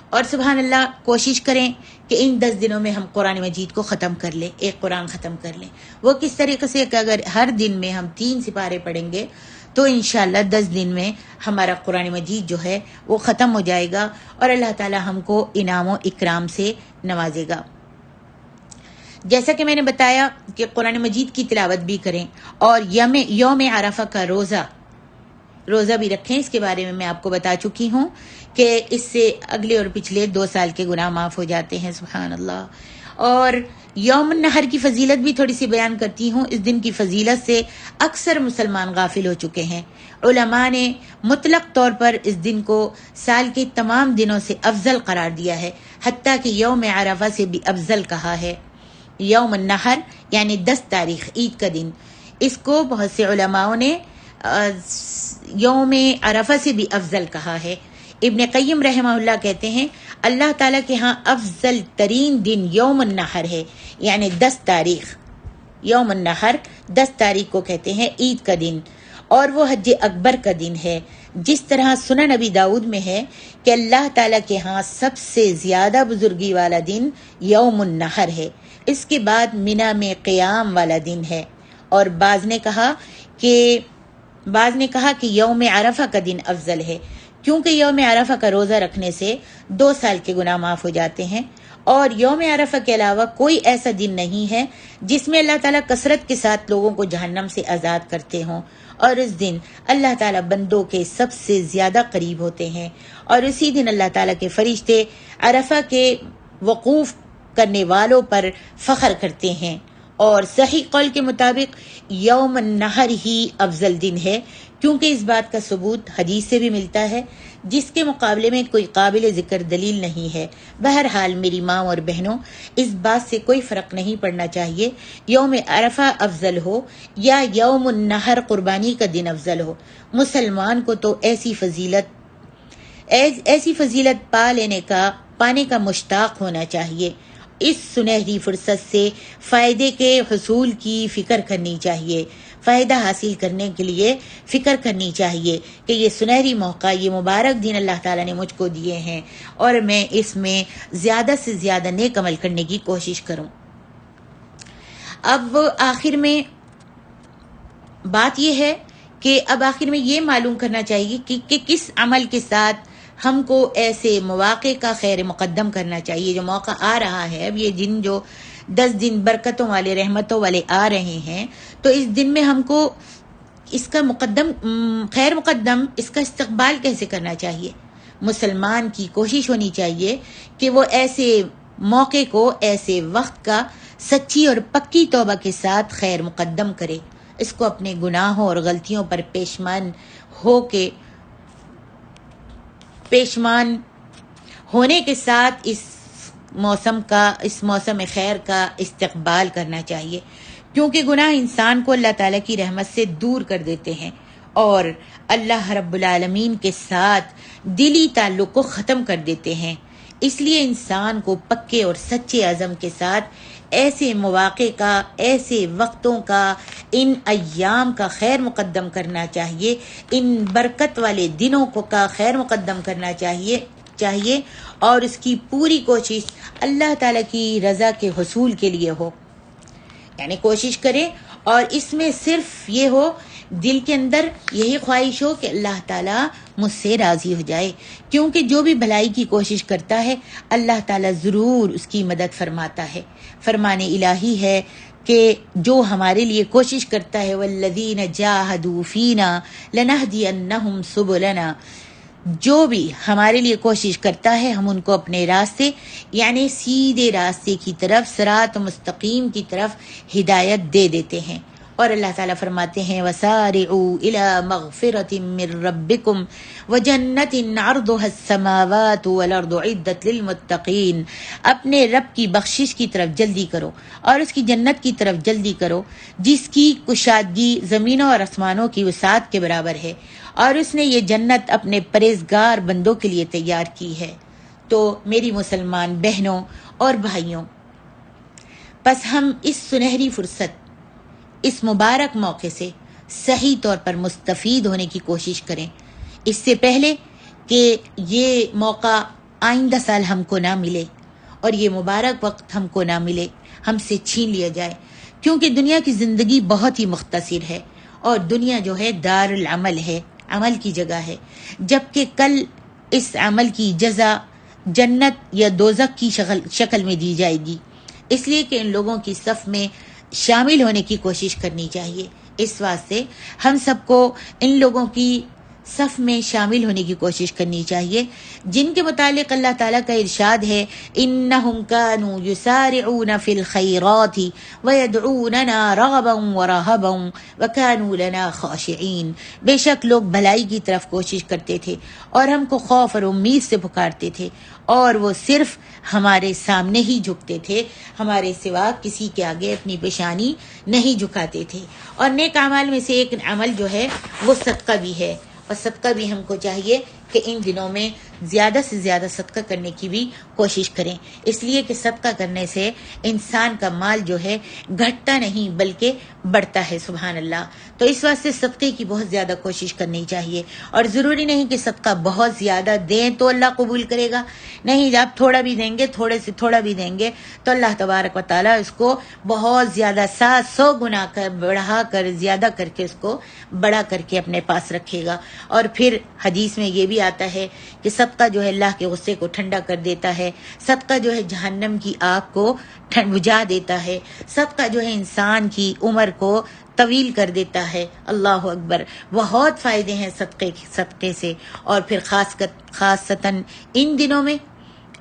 اور سبحان اللہ، کوشش کریں کہ ان 10 دنوں میں ہم قرآن مجید کو ختم کر لیں، ایک قرآن ختم کر لیں۔ وہ کس طریقے سے کہ اگر ہر دن میں ہم 3 سپارے پڑھیں گے تو انشاءاللہ 10 دن میں ہمارا قرآن مجید جو ہے وہ ختم ہو جائے گا اور اللہ تعالی ہم کو انعام و اکرام سے نوازے گا۔ جیسا کہ میں نے بتایا کہ قرآن مجید کی تلاوت بھی کریں اور یوم عرفہ کا روزہ بھی رکھیں۔ اس کے بارے میں آپ کو بتا چکی ہوں کہ اس سے اگلے اور پچھلے 2 سال کے گناہ معاف ہو جاتے ہیں، سبحان اللہ۔ اور یوم النحر کی فضیلت بھی تھوڑی سی بیان کرتی ہوں۔ اس دن کی فضیلت سے اکثر مسلمان غافل ہو چکے ہیں۔ علماء نے مطلق طور پر اس دن کو سال کے تمام دنوں سے افضل قرار دیا ہے، حتیٰ کہ یوم عرفہ سے بھی افضل کہا ہے۔ یوم النحر یعنی 10 تاریخ عید کا دن، اس کو بہت سے علماء نے یوم عرفہ سے بھی افضل کہا ہے۔ ابن قیم رحمہ اللہ کہتے ہیں اللہ تعالیٰ کے ہاں افضل ترین دن یوم النحر ہے، یعنی 10 تاریخ۔ یوم النحر 10 تاریخ کو کہتے ہیں عید کا دن، اور وہ حج اکبر کا دن ہے۔ جس طرح سنن نبی داؤد میں ہے کہ اللہ تعالیٰ کے ہاں سب سے زیادہ بزرگی والا دن یوم النحر ہے، اس کے بعد منا میں قیام والا دن ہے۔ اور بعض نے کہا کہ یوم عرفہ کا دن افضل ہے، کیونکہ یوم عرفہ کا روزہ رکھنے سے 2 سال کے گناہ معاف ہو جاتے ہیں، اور یوم عرفہ کے علاوہ کوئی ایسا دن نہیں ہے جس میں اللہ تعالیٰ کثرت کے ساتھ لوگوں کو جہنم سے آزاد کرتے ہوں، اور اس دن اللہ تعالیٰ بندوں کے سب سے زیادہ قریب ہوتے ہیں، اور اسی دن اللہ تعالیٰ کے فرشتے عرفہ کے وقوف کرنے والوں پر فخر کرتے ہیں۔ اور صحیح قول کے مطابق یوم النحر ہی افضل دن ہے، کیونکہ اس بات کا ثبوت حدیث سے بھی ملتا ہے جس کے مقابلے میں کوئی قابل ذکر دلیل نہیں ہے۔ بہرحال میری ماں اور بہنوں، اس بات سے کوئی فرق نہیں پڑنا چاہیے یوم عرفہ افضل ہو یا یوم النحر قربانی کا دن افضل ہو، مسلمان کو تو ایسی فضیلت پانے کا مشتاق ہونا چاہیے۔ اس سنہری فرصت سے فائدے کے حصول کی فکر کرنی چاہیے، فائدہ حاصل کرنے کے لیے فکر کرنی چاہیے کہ یہ سنہری موقع، یہ مبارک دن اللہ تعالیٰ نے مجھ کو دیے ہیں اور میں اس میں زیادہ سے زیادہ نیک عمل کرنے کی کوشش کروں۔ اب آخر میں بات یہ ہے کہ اب آخر میں یہ معلوم کرنا چاہیے کہ کس عمل کے ساتھ ہم کو ایسے مواقع کا خیر مقدم کرنا چاہیے۔ جو موقع آ رہا ہے، اب یہ دن جو 10 دن برکتوں والے، رحمتوں والے آ رہے ہیں، تو اس دن میں ہم کو اس کا خیر مقدم، اس کا استقبال کیسے کرنا چاہیے؟ مسلمان کی کوشش ہونی چاہیے کہ وہ ایسے موقع کو، ایسے وقت کا سچی اور پکی توبہ کے ساتھ خیر مقدم کرے، اس کو اپنے گناہوں اور غلطیوں پر پیشمان ہونے کے ساتھ اس موسم خیر کا استقبال کرنا چاہیے، کیونکہ گناہ انسان کو اللہ تعالیٰ کی رحمت سے دور کر دیتے ہیں اور اللہ رب العالمین کے ساتھ دلی تعلق کو ختم کر دیتے ہیں۔ اس لیے انسان کو پکے اور سچے عزم کے ساتھ ایسے مواقع کا، ایسے وقتوں کا، ان ایام کا خیر مقدم کرنا چاہیے، ان برکت والے دنوں کا خیر مقدم کرنا چاہیے اور اس کی پوری کوشش اللہ تعالیٰ کی رضا کے حصول کے لیے ہو، یعنی کوشش کرے اور اس میں صرف یہ ہو، دل کے اندر یہی خواہش ہو کہ اللہ تعالیٰ مجھ سے راضی ہو جائے، کیونکہ جو بھی بھلائی کی کوشش کرتا ہے اللہ تعالیٰ ضرور اس کی مدد فرماتا ہے۔ فرمان الہی ہے کہ جو ہمارے لیے کوشش کرتا ہے والذین جاہدوا فینا لنہدینہم سبلنا، جو بھی ہمارے لیے کوشش کرتا ہے ہم ان کو اپنے راستے، یعنی سیدھے راستے کی طرف، صراط مستقیم کی طرف ہدایت دے دیتے ہیں۔ اور اللہ تعالیٰ فرماتے ہیں وَسَارِعُوا إِلَى مَغْفِرَةٍ مِّن رَبِّكُمْ وَجَنَّةٍ عَرْضُهَا السَّمَاوَاتُ وَالْأَرْضُ أُعِدَّتْ لِلْمُتَّقِينَ، اپنے رب کی بخشش کی طرف جلدی کرو اور اس کی جنت کی طرف جلدی کرو جس کی کشادگی زمینوں اور آسمانوں کی وسعت کے برابر ہے، اور اس نے یہ جنت اپنے پرہیزگار بندوں کے لیے تیار کی ہے۔ تو میری مسلمان بہنوں اور بھائیوں، پس ہم اس سنہری فرصت، اس مبارک موقع سے صحیح طور پر مستفید ہونے کی کوشش کریں، اس سے پہلے کہ یہ موقع آئندہ سال ہم کو نہ ملے اور یہ مبارک وقت ہم کو نہ ملے، ہم سے چھین لیا جائے، کیونکہ دنیا کی زندگی بہت ہی مختصر ہے اور دنیا جو ہے دار العمل ہے، عمل کی جگہ ہے، جبکہ کل اس عمل کی جزا جنت یا دوزخ کی شکل میں دی جائے گی۔ اس لیے کہ ان لوگوں کی صف میں شامل ہونے کی کوشش کرنی چاہیے۔ اس واسطے ہم سب کو ان لوگوں کی صف میں شامل ہونے کی کوشش کرنی چاہیے جن کے متعلق اللہ تعالیٰ کا ارشاد ہے انہم کانوا یسارعون فی الخیرات ویدعوننا رغبا ورہبا وکانوا لنا خاشعین، بے شک لوگ بھلائی کی طرف کوشش کرتے تھے اور ہم کو خوف اور امید سے پکارتے تھے، اور وہ صرف ہمارے سامنے ہی جھکتے تھے، ہمارے سوا کسی کے آگے اپنی پیشانی نہیں جھکاتے تھے۔ اور نیک اعمال میں سے ایک عمل جو ہے وہ صدقہ بھی ہے، اور صدقہ بھی ہم کو چاہیے کہ ان دنوں میں زیادہ سے زیادہ صدقہ کرنے کی بھی کوشش کریں، اس لیے کہ صدقہ کرنے سے انسان کا مال جو ہے گھٹتا نہیں بلکہ بڑھتا ہے، سبحان اللہ۔ تو اس واسطے صدقے کی بہت زیادہ کوشش کرنی چاہیے، اور ضروری نہیں کہ صدقہ بہت زیادہ دیں تو اللہ قبول کرے گا، نہیں، آپ تھوڑا بھی دیں گے، تھوڑے سے تھوڑا بھی دیں گے تو اللہ تبارک و تعالیٰ اس کو بہت زیادہ 700 گنا بڑھا کر، زیادہ کر کے اس کو بڑا کر کے اپنے پاس رکھے گا۔ اور پھر حدیث میں یہ بھی آتا ہے کہ صدقہ جو ہے اللہ کے غصے کو ٹھنڈا کر دیتا ہے، صدقہ جو ہے جہنم کی آگ کو بجھا دیتا ہے، صدقہ جو ہے انسان کی عمر کو طویل کر دیتا ہے۔ اللہ اکبر، بہت فائدے ہیں صدقے سے، اور پھر خاصتاً ان دنوں میں،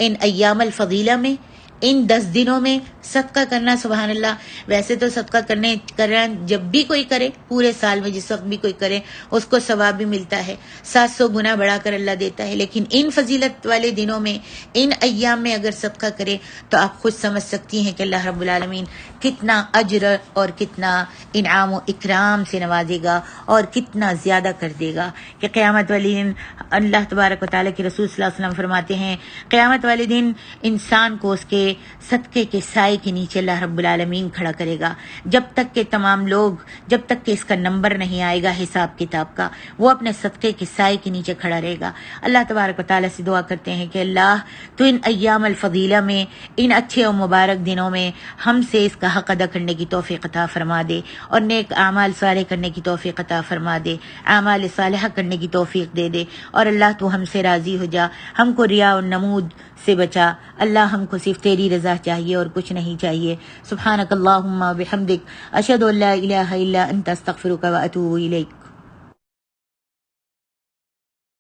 ان ایام الفضیلہ میں، ان 10 دنوں میں صدقہ کرنا، سبحان اللہ۔ ویسے تو صدقہ کرنا جب بھی کوئی کرے، پورے سال میں جس وقت بھی کوئی کرے اس کو ثواب بھی ملتا ہے، 700 گنا بڑھا کر اللہ دیتا ہے، لیکن ان فضیلت والے دنوں میں، ان ایام میں اگر صدقہ کرے تو آپ خود سمجھ سکتی ہیں کہ اللہ رب العالمین کتنا اجر اور کتنا انعام و اکرام سے نوازے گا اور کتنا زیادہ کر دے گا کہ قیامت والے دن اللہ تبارک و تعالیٰ کے رسول صلی اللہ علیہ وسلم فرماتے ہیں قیامت والے دن انسان کو اس کے صدقے کے سائے کے نیچے اللہ رب العالمین کھڑا کرے گا، جب تک کہ تمام لوگ، جب تک کہ اس کا نمبر نہیں آئے گا حساب کتاب کا، وہ اپنے صدقے کے سائے کے نیچے کھڑا رہے گا۔ اللہ تبارک و تعالیٰ سے دعا کرتے ہیں کہ اللہ تو ان ایام الفضیلہ میں، ان اچھے اور مبارک دنوں میں ہم سے اس کا حق ادا کرنے کی توفیق عطا فرما دے، اور نیک اعمال صالح کرنے کی توفیق عطا فرما دے، اعمال صالحہ کرنے کی توفیق دے دے، اور اللہ تو ہم سے راضی ہو جا، ہم کو ریا و نمود سے بچا، اللہ ہم کو صرف تیری رضا چاہیے اور کچھ نہیں چاہیے۔ سبحانک اللہم و بحمدک، اشہد ان لا الہ الا انت، استغفرک و اتوب الیک۔